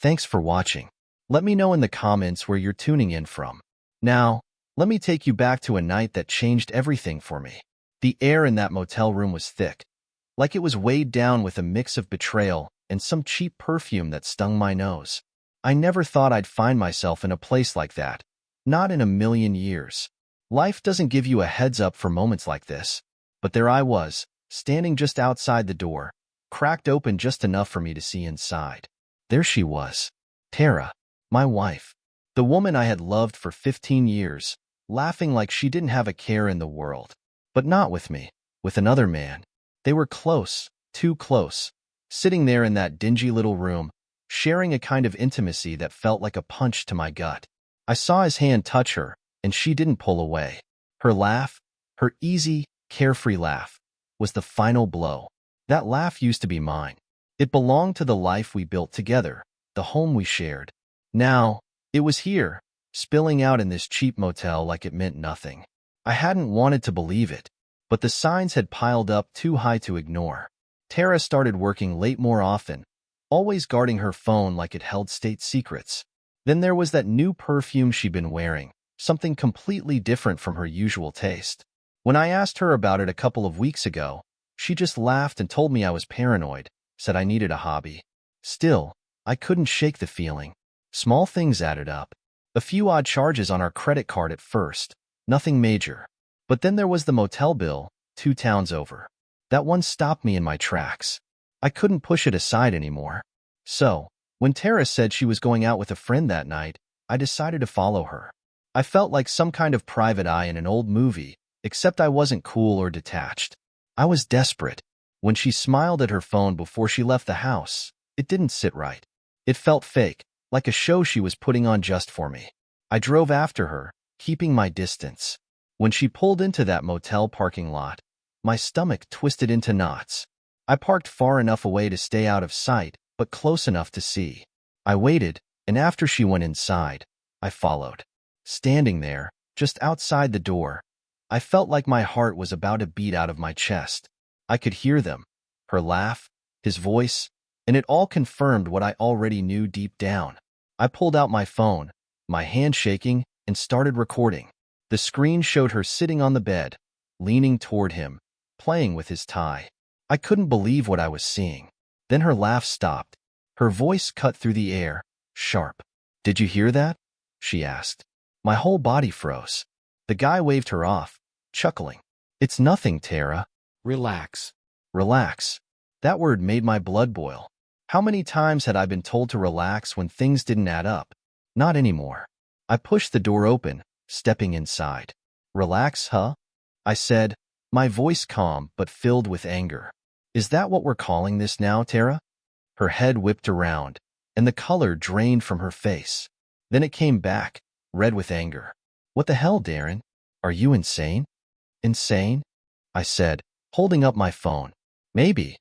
Thanks for watching. Let me know in the comments where you're tuning in from. Now, let me take you back to a night that changed everything for me. The air in that motel room was thick, like it was weighed down with a mix of betrayal and some cheap perfume that stung my nose. I never thought I'd find myself in a place like that. Not in a million years. Life doesn't give you a heads up for moments like this. But there I was, standing just outside the door, cracked open just enough for me to see inside. There she was, Tara, my wife, the woman I had loved for 15 years, laughing like she didn't have a care in the world. But not with me, with another man. They were close, too close, sitting there in that dingy little room, sharing a kind of intimacy that felt like a punch to my gut. I saw his hand touch her, and she didn't pull away. Her laugh, her easy, carefree laugh, was the final blow. That laugh used to be mine. It belonged to the life we built together, the home we shared. Now, it was here, spilling out in this cheap motel like it meant nothing. I hadn't wanted to believe it, but the signs had piled up too high to ignore. Tara started working late more often, always guarding her phone like it held state secrets. Then there was that new perfume she'd been wearing, something completely different from her usual taste. When I asked her about it a couple of weeks ago, she just laughed and told me I was paranoid, said I needed a hobby. Still, I couldn't shake the feeling. Small things added up. A few odd charges on our credit card at first, nothing major. But then there was the motel bill, 2 towns over. That one stopped me in my tracks. I couldn't push it aside anymore. So, when Tara said she was going out with a friend that night, I decided to follow her. I felt like some kind of private eye in an old movie, except I wasn't cool or detached. I was desperate. When she smiled at her phone before she left the house, it didn't sit right. It felt fake, like a show she was putting on just for me. I drove after her, keeping my distance. When she pulled into that motel parking lot, my stomach twisted into knots. I parked far enough away to stay out of sight, but close enough to see. I waited, and after she went inside, I followed. Standing there, just outside the door, I felt like my heart was about to beat out of my chest. I could hear them, her laugh, his voice, and it all confirmed what I already knew deep down. I pulled out my phone, my hand shaking, and started recording. The screen showed her sitting on the bed, leaning toward him, playing with his tie. I couldn't believe what I was seeing. Then her laugh stopped. Her voice cut through the air, sharp. "Did you hear that?" she asked. My whole body froze. The guy waved her off, chuckling. "It's nothing, Tara. Relax." Relax. That word made my blood boil. How many times had I been told to relax when things didn't add up? Not anymore. I pushed the door open, stepping inside. "Relax, huh?" I said, my voice calm but filled with anger. "Is that what we're calling this now, Tara?" Her head whipped around, and the color drained from her face. Then it came back, red with anger. "What the hell, Darren? Are you insane?" "Insane?" I said, holding up my phone. "Maybe,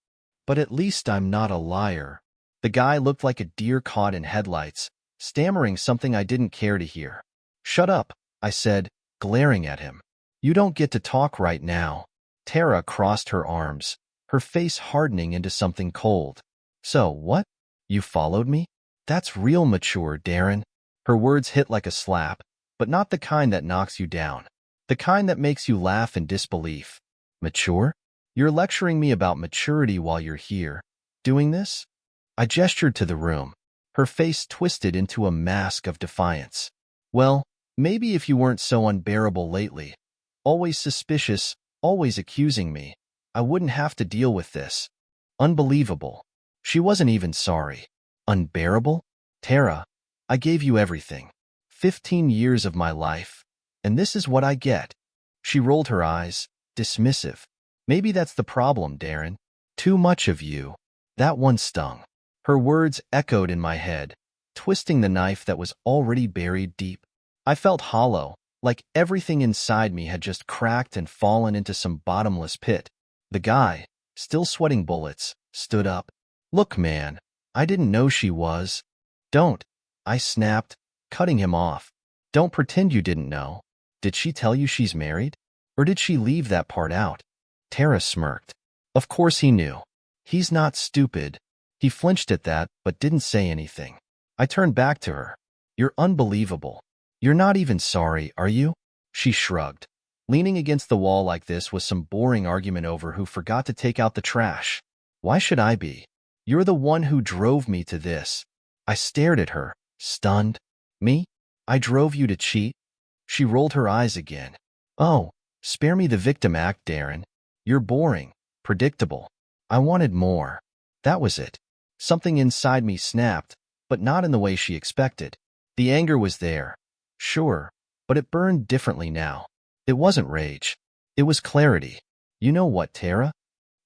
but at least I'm not a liar." The guy looked like a deer caught in headlights, stammering something I didn't care to hear. "Shut up," I said, glaring at him. "You don't get to talk right now." Tara crossed her arms, her face hardening into something cold. "So, what? You followed me? That's real mature, Darren." Her words hit like a slap, but not the kind that knocks you down. The kind that makes you laugh in disbelief. "Mature? You're lecturing me about maturity while you're here, doing this?" I gestured to the room. Her face twisted into a mask of defiance. "Well, maybe if you weren't so unbearable lately, always suspicious, always accusing me, I wouldn't have to deal with this." Unbelievable. She wasn't even sorry. Unbearable? "Tara, I gave you everything. 15 years of my life, and this is what I get." She rolled her eyes, dismissive. "Maybe that's the problem, Darren. Too much of you." That one stung. Her words echoed in my head, twisting the knife that was already buried deep. I felt hollow, like everything inside me had just cracked and fallen into some bottomless pit. The guy, still sweating bullets, stood up. "Look, man, I didn't know she was." "Don't," I snapped, cutting him off. "Don't pretend you didn't know. Did she tell you she's married? Or did she leave that part out?" Tara smirked. Of course he knew. He's not stupid. He flinched at that, but didn't say anything. I turned back to her. You're unbelievable. You're not even sorry, are you? She shrugged. Leaning against the wall like this was some boring argument over who forgot to take out the trash. Why should I be? You're the one who drove me to this. I stared at her, stunned. Me? I drove you to cheat? She rolled her eyes again. Oh, spare me the victim act, Darren. You're boring, predictable. I wanted more. That was it. Something inside me snapped, but not in the way she expected. The anger was there, sure, but it burned differently now. It wasn't rage. It was clarity. You know what, Tara?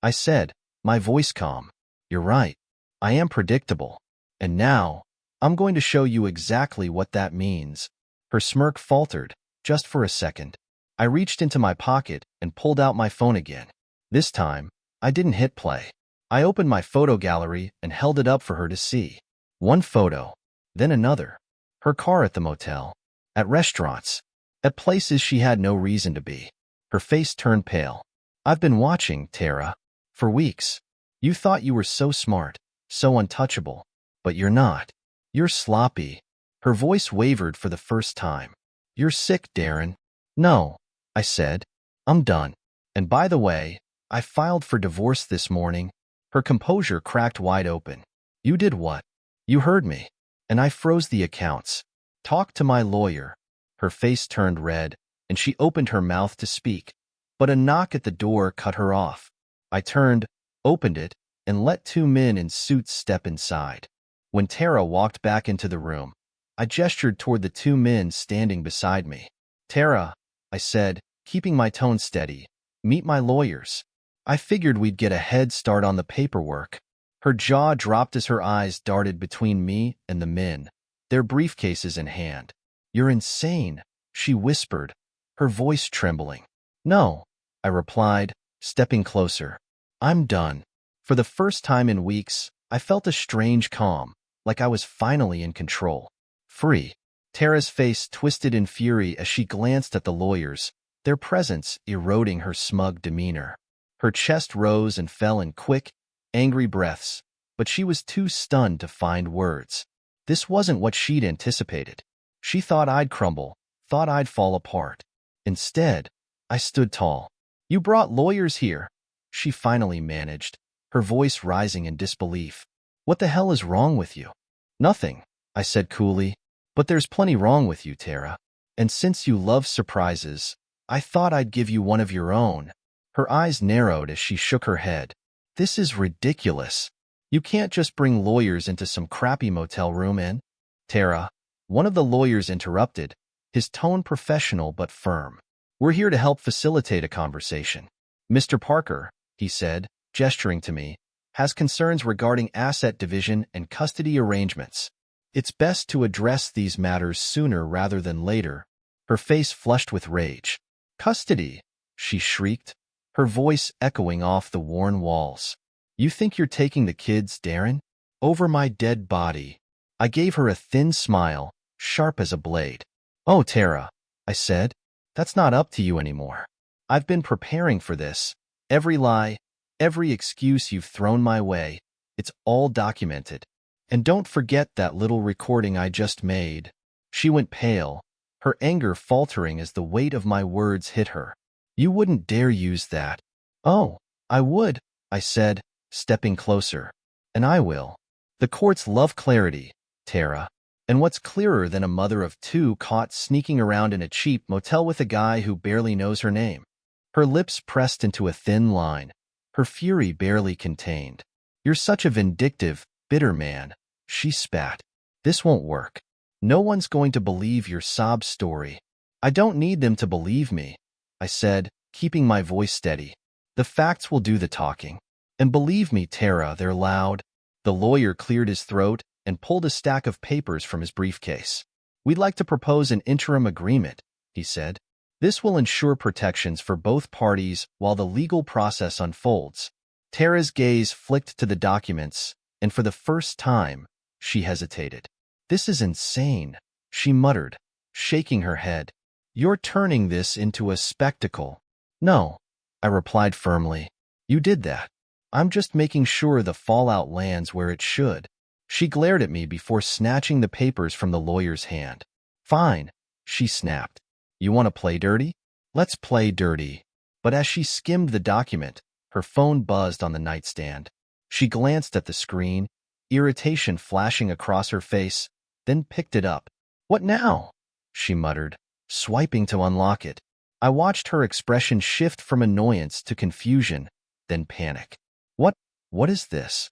I said, my voice calm. You're right. I am predictable. And now, I'm going to show you exactly what that means. Her smirk faltered, just for a second. I reached into my pocket and pulled out my phone again. This time, I didn't hit play. I opened my photo gallery and held it up for her to see. One photo, then another. Her car at the motel, at restaurants, at places she had no reason to be. Her face turned pale. I've been watching, Tara, for weeks. You thought you were so smart, so untouchable, but you're not. You're sloppy. Her voice wavered for the first time. You're sick, Darren. No, I said. I'm done. And by the way, I filed for divorce this morning. Her composure cracked wide open. You did what? You heard me. And I froze the accounts. Talk to my lawyer. Her face turned red, and she opened her mouth to speak. But a knock at the door cut her off. I turned, opened it, and let two men in suits step inside. When Tara walked back into the room, I gestured toward the two men standing beside me. Tara, I said, keeping my tone steady, meet my lawyers. I figured we'd get a head start on the paperwork. Her jaw dropped as her eyes darted between me and the men, their briefcases in hand. You're insane, she whispered, her voice trembling. No, I replied, stepping closer. I'm done. For the first time in weeks, I felt a strange calm, like I was finally in control. Free. Tara's face twisted in fury as she glanced at the lawyers, their presence eroding her smug demeanor. Her chest rose and fell in quick, angry breaths, but she was too stunned to find words. This wasn't what she'd anticipated. She thought I'd crumble, thought I'd fall apart. Instead, I stood tall. You brought lawyers here, she finally managed, her voice rising in disbelief. What the hell is wrong with you? Nothing, I said coolly, but there's plenty wrong with you, Tara. And since you love surprises, I thought I'd give you one of your own. Her eyes narrowed as she shook her head. This is ridiculous. You can't just bring lawyers into some crappy motel room and… Tara, one of the lawyers interrupted, his tone professional but firm. We're here to help facilitate a conversation. Mr. Parker, he said, gesturing to me, has concerns regarding asset division and custody arrangements. It's best to address these matters sooner rather than later. Her face flushed with rage. Custody, she shrieked, her voice echoing off the worn walls. You think you're taking the kids, Darren? Over my dead body. I gave her a thin smile, sharp as a blade. Oh, Tara, I said, that's not up to you anymore. I've been preparing for this. Every lie, every excuse you've thrown my way, it's all documented. And don't forget that little recording I just made. She went pale, her anger faltering as the weight of my words hit her. You wouldn't dare use that. Oh, I would, I said, stepping closer. And I will. The courts love clarity, Tara. And what's clearer than a mother of two caught sneaking around in a cheap motel with a guy who barely knows her name? Her lips pressed into a thin line, her fury barely contained. You're such a vindictive, bitter man, she spat. This won't work. No one's going to believe your sob story. I don't need them to believe me, I said, keeping my voice steady. The facts will do the talking. And believe me, Tara, they're loud. The lawyer cleared his throat and pulled a stack of papers from his briefcase. We'd like to propose an interim agreement, he said. This will ensure protections for both parties while the legal process unfolds. Tara's gaze flicked to the documents, and for the first time, she hesitated. This is insane, she muttered, shaking her head. You're turning this into a spectacle. No, I replied firmly. You did that. I'm just making sure the fallout lands where it should. She glared at me before snatching the papers from the lawyer's hand. Fine, she snapped. You want to play dirty? Let's play dirty. But as she skimmed the document, her phone buzzed on the nightstand. She glanced at the screen, irritation flashing across her face, then picked it up. What now? She muttered, swiping to unlock it. I watched her expression shift from annoyance to confusion, then panic. What is this?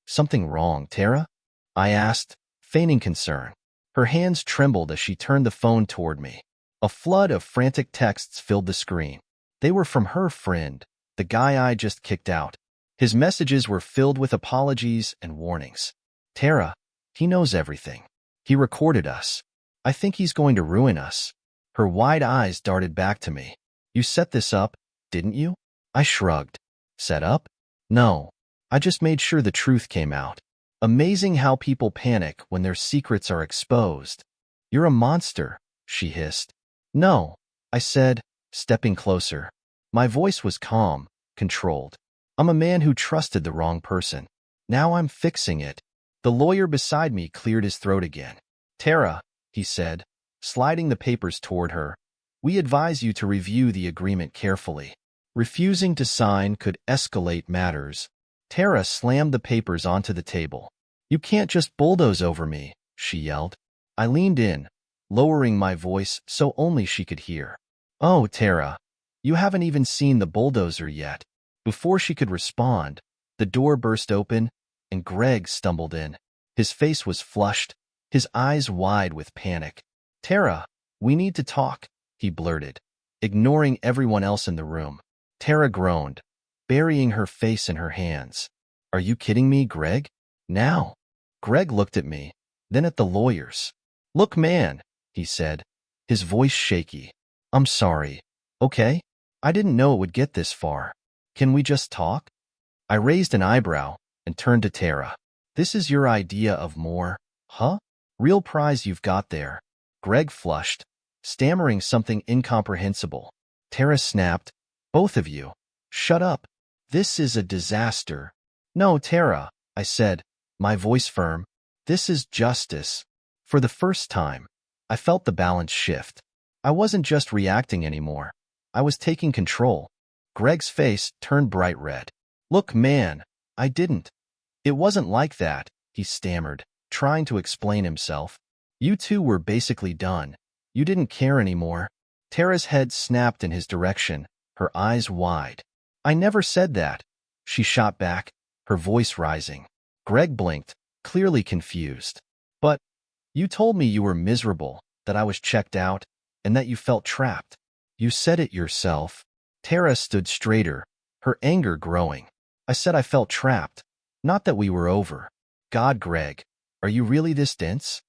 Something wrong, Tara? I asked, feigning concern. Her hands trembled as she turned the phone toward me. A flood of frantic texts filled the screen. They were from her friend, the guy I just kicked out. His messages were filled with apologies and warnings. Tara, he knows everything. He recorded us. I think he's going to ruin us. Her wide eyes darted back to me. You set this up, didn't you? I shrugged. Set up? No. I just made sure the truth came out. Amazing how people panic when their secrets are exposed. You're a monster, she hissed. No, I said, stepping closer. My voice was calm, controlled. I'm a man who trusted the wrong person. Now I'm fixing it. The lawyer beside me cleared his throat again. Tara, he said, sliding the papers toward her, we advise you to review the agreement carefully. Refusing to sign could escalate matters. Tara slammed the papers onto the table. You can't just bulldoze over me, she yelled. I leaned in, lowering my voice so only she could hear. Oh, Tara, you haven't even seen the bulldozer yet. Before she could respond, the door burst open, and Greg stumbled in. His face was flushed, his eyes wide with panic. Tara, we need to talk, he blurted, ignoring everyone else in the room. Tara groaned, burying her face in her hands. Are you kidding me, Greg? Now? Greg looked at me, then at the lawyers. Look, man, he said, his voice shaky. I'm sorry, okay? I didn't know it would get this far. Can we just talk? I raised an eyebrow and turned to Tara. This is your idea of more, huh? Real prize you've got there. Greg flushed, stammering something incomprehensible. Tara snapped, both of you. Shut up. This is a disaster. No, Tara, I said, my voice firm. This is justice. For the first time, I felt the balance shift. I wasn't just reacting anymore. I was taking control. Greg's face turned bright red. Look, man, I didn't. It wasn't like that, he stammered, trying to explain himself. You two were basically done. You didn't care anymore. Tara's head snapped in his direction, her eyes wide. I never said that, she shot back, her voice rising. Greg blinked, clearly confused. But you told me you were miserable, that I was checked out, and that you felt trapped. You said it yourself. Tara stood straighter, her anger growing. I said I felt trapped, not that we were over. God, Greg, are you really this dense?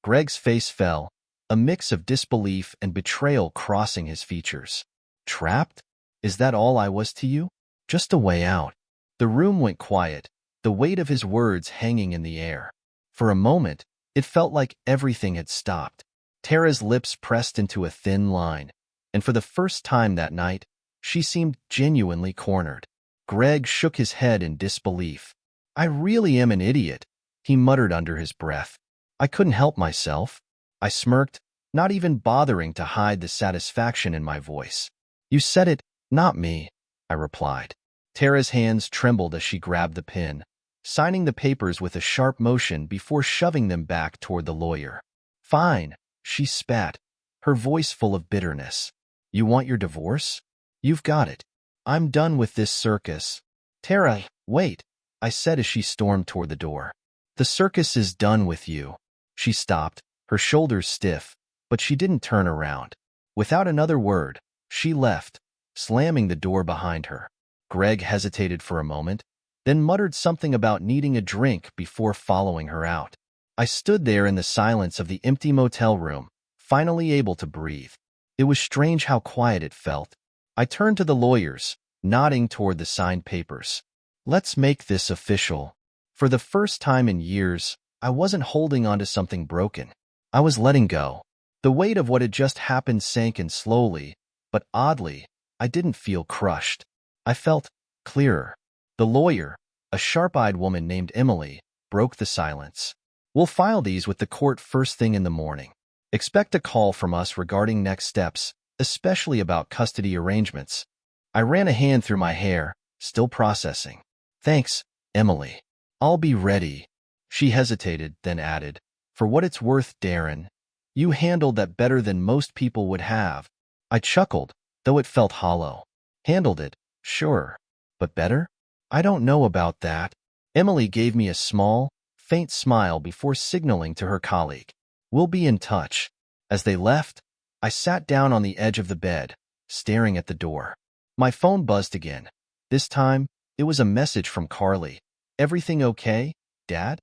Greg's face fell, a mix of disbelief and betrayal crossing his features. Trapped? Is that all I was to you? Just a way out. The room went quiet, the weight of his words hanging in the air. For a moment, it felt like everything had stopped. Tara's lips pressed into a thin line, and for the first time that night, she seemed genuinely cornered. Greg shook his head in disbelief. I really am an idiot, he muttered under his breath. I couldn't help myself. I smirked, not even bothering to hide the satisfaction in my voice. You said it, not me, I replied. Tara's hands trembled as she grabbed the pen, signing the papers with a sharp motion before shoving them back toward the lawyer. Fine, she spat, her voice full of bitterness. You want your divorce? You've got it. I'm done with this circus. Tara, wait, I said as she stormed toward the door. The circus is done with you. She stopped, her shoulders stiff, but she didn't turn around. Without another word, she left, slamming the door behind her. Greg hesitated for a moment, then muttered something about needing a drink before following her out. I stood there in the silence of the empty motel room, finally able to breathe. It was strange how quiet it felt. I turned to the lawyers, nodding toward the signed papers. Let's make this official. For the first time in years, I wasn't holding onto something broken. I was letting go. The weight of what had just happened sank in slowly, but oddly, I didn't feel crushed. I felt clearer. The lawyer, a sharp-eyed woman named Emily, broke the silence. We'll file these with the court first thing in the morning. Expect a call from us regarding next steps, especially about custody arrangements. I ran a hand through my hair, still processing. Thanks, Emily. I'll be ready. She hesitated, then added, for what it's worth, Darren, you handled that better than most people would have. I chuckled, though it felt hollow. Handled it, sure. But better? I don't know about that. Emily gave me a small, faint smile before signaling to her colleague. We'll be in touch. As they left, I sat down on the edge of the bed, staring at the door. My phone buzzed again. This time, it was a message from Carly. Everything okay, Dad?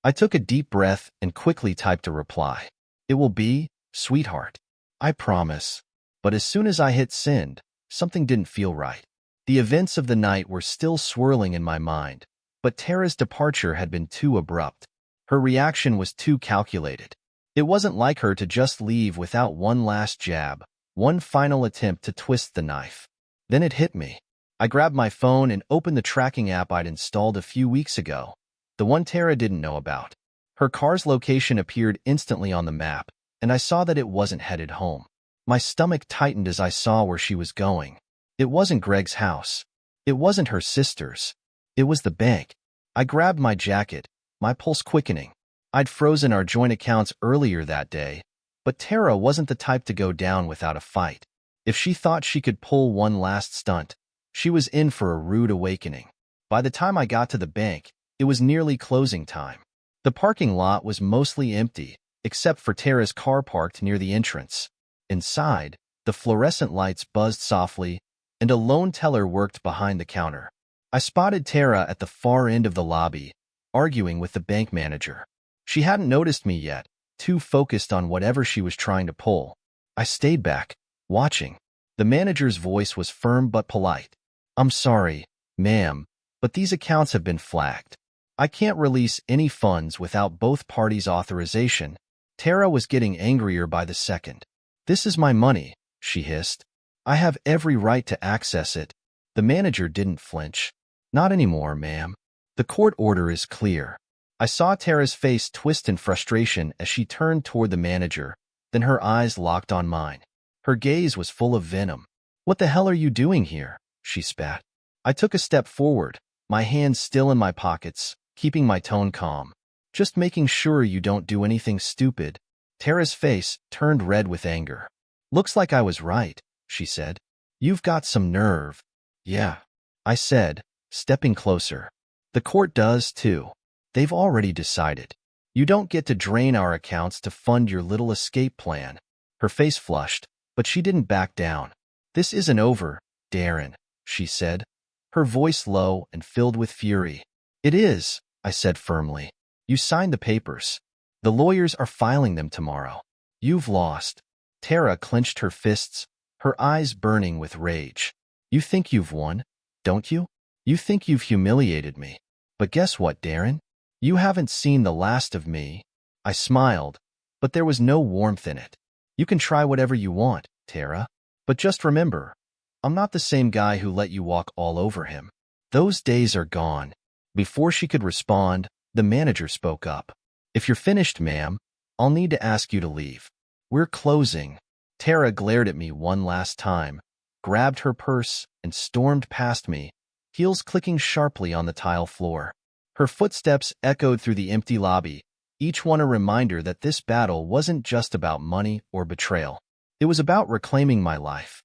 I took a deep breath and quickly typed a reply. It will be, sweetheart. I promise. But as soon as I hit send, something didn't feel right. The events of the night were still swirling in my mind, but Tara's departure had been too abrupt. Her reaction was too calculated. It wasn't like her to just leave without one last jab, one final attempt to twist the knife. Then it hit me. I grabbed my phone and opened the tracking app I'd installed a few weeks ago, the one Tara didn't know about. Her car's location appeared instantly on the map, and I saw that it wasn't headed home. My stomach tightened as I saw where she was going. It wasn't Greg's house. It wasn't her sister's. It was the bank. I grabbed my jacket, my pulse quickening. I'd frozen our joint accounts earlier that day, but Tara wasn't the type to go down without a fight. If she thought she could pull one last stunt, she was in for a rude awakening. By the time I got to the bank, it was nearly closing time. The parking lot was mostly empty, except for Tara's car parked near the entrance. Inside, the fluorescent lights buzzed softly, and a loan teller worked behind the counter. I spotted Tara at the far end of the lobby, arguing with the bank manager. She hadn't noticed me yet, too focused on whatever she was trying to pull. I stayed back, watching. The manager's voice was firm but polite. I'm sorry, ma'am, but these accounts have been flagged. I can't release any funds without both parties' authorization. Tara was getting angrier by the second. This is my money, she hissed. I have every right to access it. The manager didn't flinch. Not anymore, ma'am. The court order is clear. I saw Tara's face twist in frustration as she turned toward the manager, then her eyes locked on mine. Her gaze was full of venom. What the hell are you doing here? She spat. I took a step forward, my hands still in my pockets, keeping my tone calm. Just making sure you don't do anything stupid. Tara's face turned red with anger. Looks like I was right, she said. You've got some nerve. Yeah, I said, stepping closer. The court does too. They've already decided. You don't get to drain our accounts to fund your little escape plan. Her face flushed, but she didn't back down. This isn't over, Darren, she said, her voice low and filled with fury. It is, I said firmly. You signed the papers. The lawyers are filing them tomorrow. You've lost. Tara clenched her fists, her eyes burning with rage. You think you've won, don't you? You think you've humiliated me. But guess what, Darren? You haven't seen the last of me. I smiled, but there was no warmth in it. You can try whatever you want, Tara. But just remember, I'm not the same guy who let you walk all over him. Those days are gone. Before she could respond, the manager spoke up. If you're finished, ma'am, I'll need to ask you to leave. We're closing. Tara glared at me one last time, grabbed her purse, and stormed past me, heels clicking sharply on the tile floor. Her footsteps echoed through the empty lobby, each one a reminder that this battle wasn't just about money or betrayal. It was about reclaiming my life.